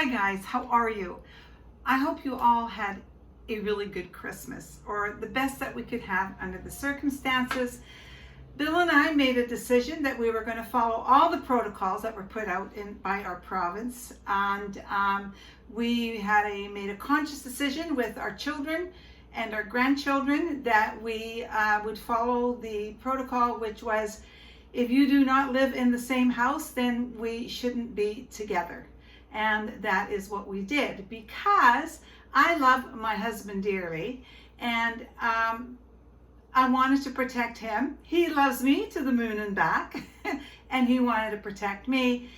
Hi guys, how are you? I hope you all had a really good Christmas, or the best that we could have under the circumstances. Bill and I made a decision that we were going to follow all the protocols that were put out by our province, and we made a conscious decision with our children and our grandchildren that we would follow the protocol, which was, if you do not live in the same house, then we shouldn't be together. And that is what we did, because I love my husband dearly, and I wanted to protect him. He loves me to the moon and back, and he wanted to protect me.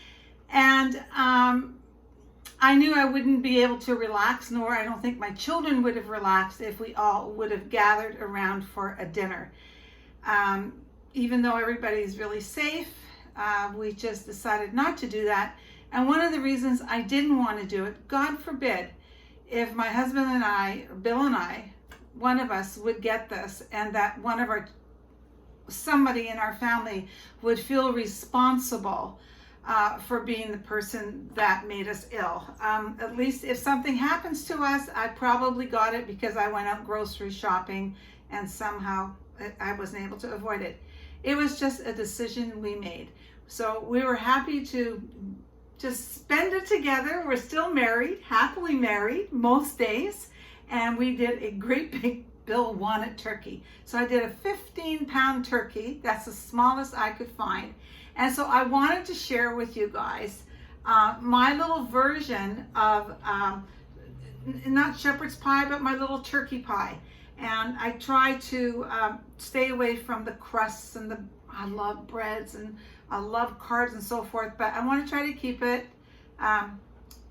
And I knew I wouldn't be able to relax, nor I don't think my children would have relaxed if we all would have gathered around for a dinner. Even though everybody's really safe, we just decided not to do that. And one of the reasons I didn't want to do it, God forbid, if my husband and I, or Bill and I, one of us would get this, and that somebody in our family would feel responsible for being the person that made us ill. At least if something happens to us, I probably got it because I went out grocery shopping and somehow I wasn't able to avoid it. It was just a decision we made. So we were happy to just spend it together. We're still married, happily married most days. And we did a great big Bill wanted turkey. So I did a 15-pound turkey. That's the smallest I could find. And so I wanted to share with you guys my little version of, not shepherd's pie, but my little turkey pie. And I try to stay away from the crusts and I love breads and I love carbs and so forth, but I want to try to keep it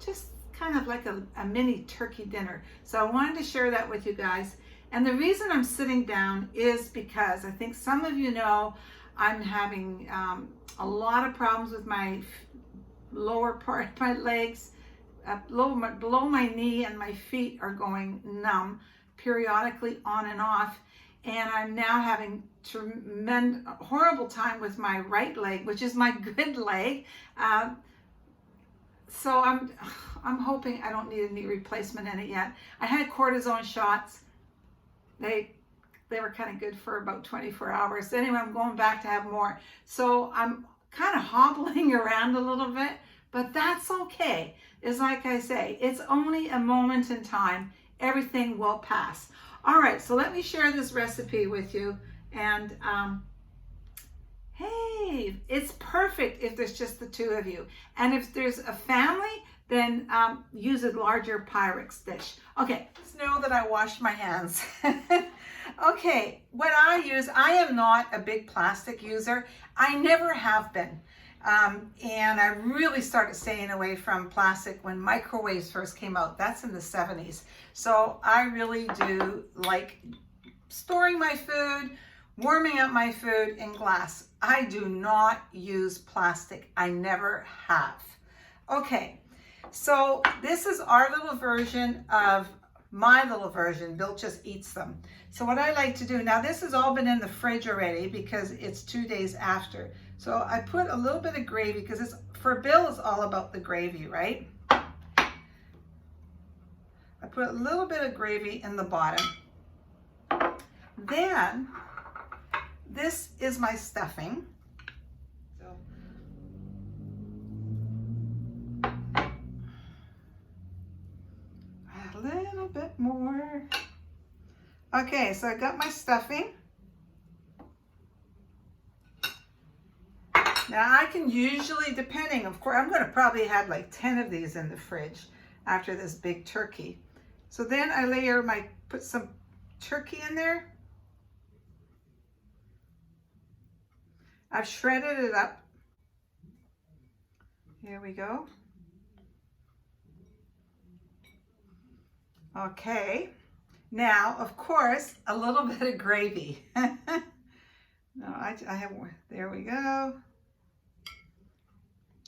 just kind of like a mini turkey dinner. So I wanted to share that with you guys. And the reason I'm sitting down is because I think some of you know I'm having a lot of problems with my lower part of my legs, below my knee, and my feet are going numb periodically on and off. And I'm now having a horrible time with my right leg, which is my good leg. So I'm hoping I don't need a knee replacement in it yet. I had cortisone shots. They were kind of good for about 24 hours. Anyway, I'm going back to have more. So I'm kind of hobbling around a little bit, but that's okay. It's like I say, it's only a moment in time. Everything will pass. All right, so let me share this recipe with you. And hey, it's perfect if there's just the two of you. And if there's a family, then use a larger Pyrex dish. Okay, just know that I washed my hands. Okay, what I use, I am not a big plastic user. I never have been. And I really started staying away from plastic when microwaves first came out. That's in the 70s. So I really do like storing my food, warming up my food in glass. I do not use plastic. I never have. Okay, so this is our little version of my little version. Bill just eats them. So what I like to do, now this has all been in the fridge already because it's 2 days after. So I put a little bit of gravy because for Bill, it's all about the gravy, right? I put a little bit of gravy in the bottom. Then this is my stuffing. So a little bit more. Okay, so I got my stuffing. Now I can usually, depending, of course, I'm going to probably have like 10 of these in the fridge after this big turkey. So then I put some turkey in there. I've shredded it up. Here we go. Okay. Now, of course, a little bit of gravy. No, I have, there we go.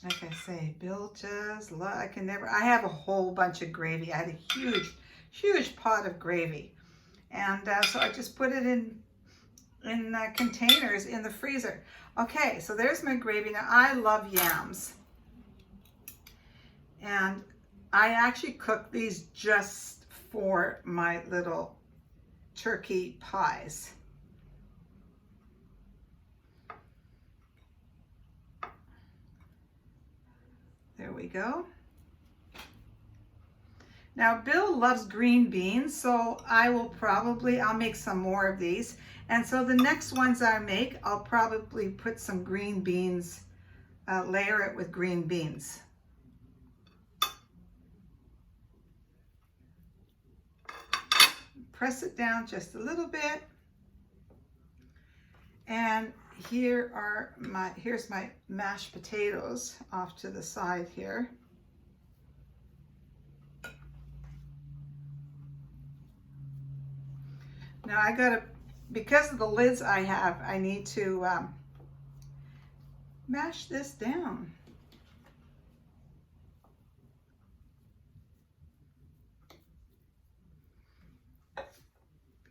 Like I say, Bill just I have a whole bunch of gravy. I had a huge pot of gravy. And so I just put it in containers in the freezer. Okay, so there's my gravy. Now I love yams. And I actually cook these just for my little turkey pies. There we go. Now Bill loves green beans, so I'll make some more of these. And so the next ones I make, I'll probably put some green beans, layer it with green beans. Press it down just a little bit. And here's my mashed potatoes off to the side here. Now because of the lids I have, I need to mash this down.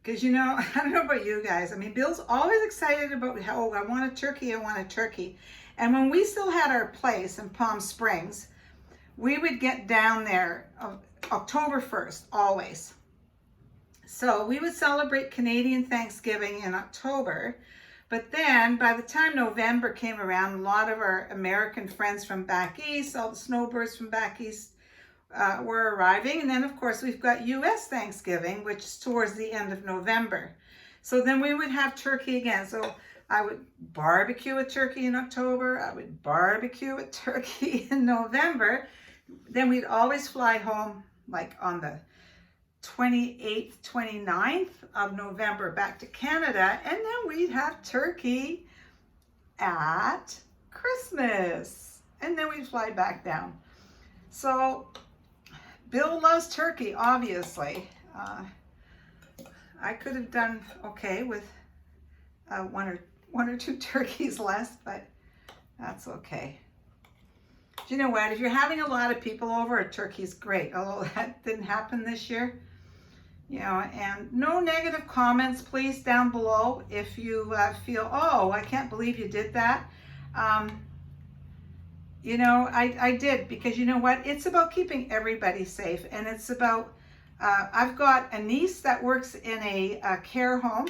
Because I don't know about you guys. I mean, Bill's always excited about how, I want a turkey, I want a turkey. And when we still had our place in Palm Springs, we would get down there October 1st, always. So we would celebrate Canadian Thanksgiving in October. But then by the time November came around, a lot of our American friends from back east, all the snowbirds from back east, were arriving. And then of course we've got US Thanksgiving, which is towards the end of November. So then we would have turkey again. So I would barbecue a turkey in October. I would barbecue a turkey in November. Then we'd always fly home like on the 28th, 29th of November back to Canada. And then we'd have turkey at Christmas. And then we'd fly back down. So Bill loves turkey, obviously. I could have done okay with one or two turkeys less, but that's okay. Do you know what? If you're having a lot of people over, a turkey's great. Although that didn't happen this year. And no negative comments, please, down below if you feel, oh, I can't believe you did that. I did, because you know what? It's about keeping everybody safe, and it's about, I've got a niece that works in a care home,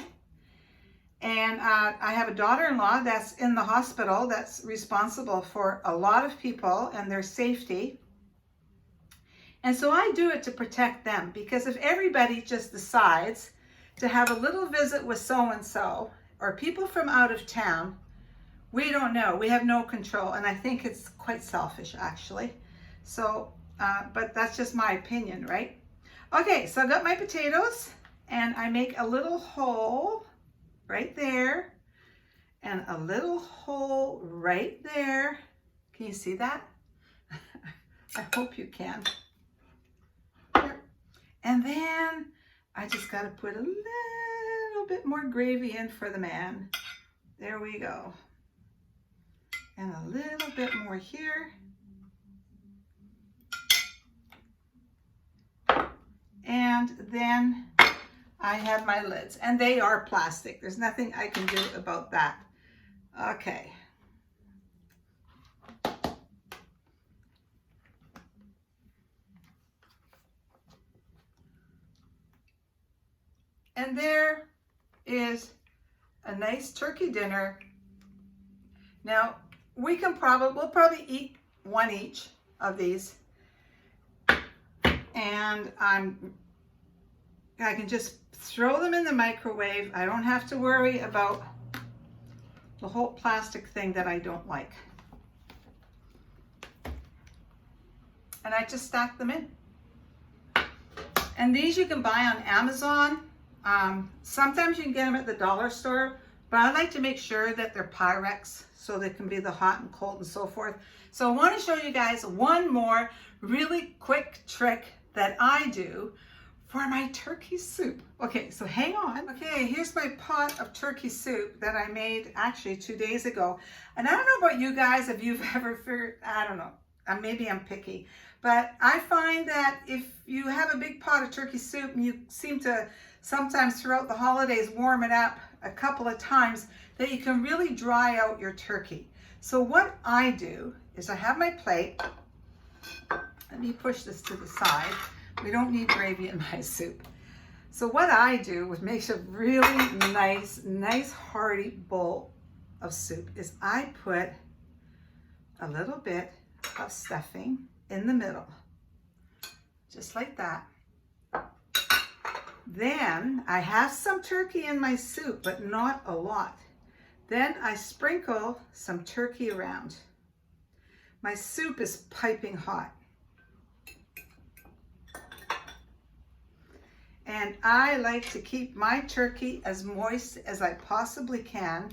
and I have a daughter-in-law that's in the hospital that's responsible for a lot of people and their safety. And so I do it to protect them, because if everybody just decides to have a little visit with so-and-so or people from out of town, we don't know. We have no control. And I think it's quite selfish, actually. So, but that's just my opinion, right? Okay, so I got my potatoes, and I make a little hole right there and a little hole right there. Can you see that? I hope you can. And then I just got to put a little bit more gravy in for the man. There we go. And a little bit more here. And then I have my lids, and they are plastic. There's nothing I can do about that. Okay. And there is a nice turkey dinner. Now, we'll probably eat one each of these. And I can just throw them in the microwave. I don't have to worry about the whole plastic thing that I don't like. And I just stack them in. And these you can buy on Amazon. Sometimes you can get them at the dollar store, but I like to make sure that they're Pyrex, so they can be the hot and cold and so forth. So I want to show you guys one more really quick trick that I do for my turkey soup. Okay, so hang on. Okay, here's my pot of turkey soup that I made actually 2 days ago. And I don't know about you guys, if you've ever figured, I don't know, maybe I'm picky, but I find that if you have a big pot of turkey soup and you seem to sometimes throughout the holidays warm it up a couple of times, that you can really dry out your turkey. So what I do is I have my plate, Let me push this to the side. We don't need gravy in my soup. So what I do, which makes a really nice hearty bowl of soup, is I put a little bit of stuffing in the middle, just like that. Then I have some turkey in my soup, but not a lot. Then I sprinkle some turkey around. My soup is piping hot. And I like to keep my turkey as moist as I possibly can.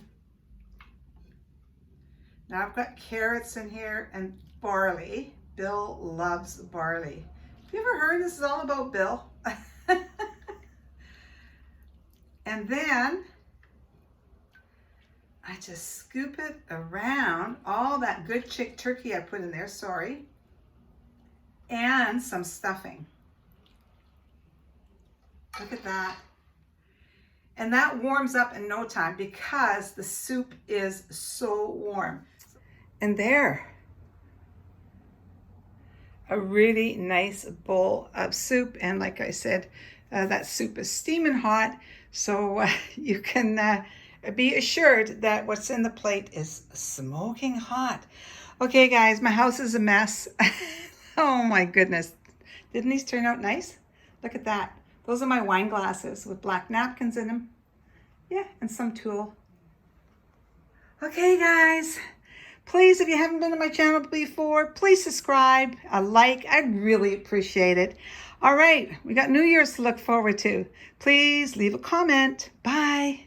Now I've got carrots in here and barley. Bill loves barley. Have you ever heard this is all about Bill? And then I just scoop it around, all that good chick turkey I put in there, sorry, and some stuffing. Look at that. And that warms up in no time because the soup is so warm. And there, a really nice bowl of soup. And like I said, that soup is steaming hot. So you can be assured that what's in the plate is smoking hot. Okay, guys, my house is a mess. Oh my goodness. Didn't these turn out nice? Look at that. Those are my wine glasses with black napkins in them. Yeah, and some tulle. Okay, guys. Please, if you haven't been to my channel before, please subscribe, a like. I'd really appreciate it. All right, we got New Year's to look forward to. Please leave a comment. Bye.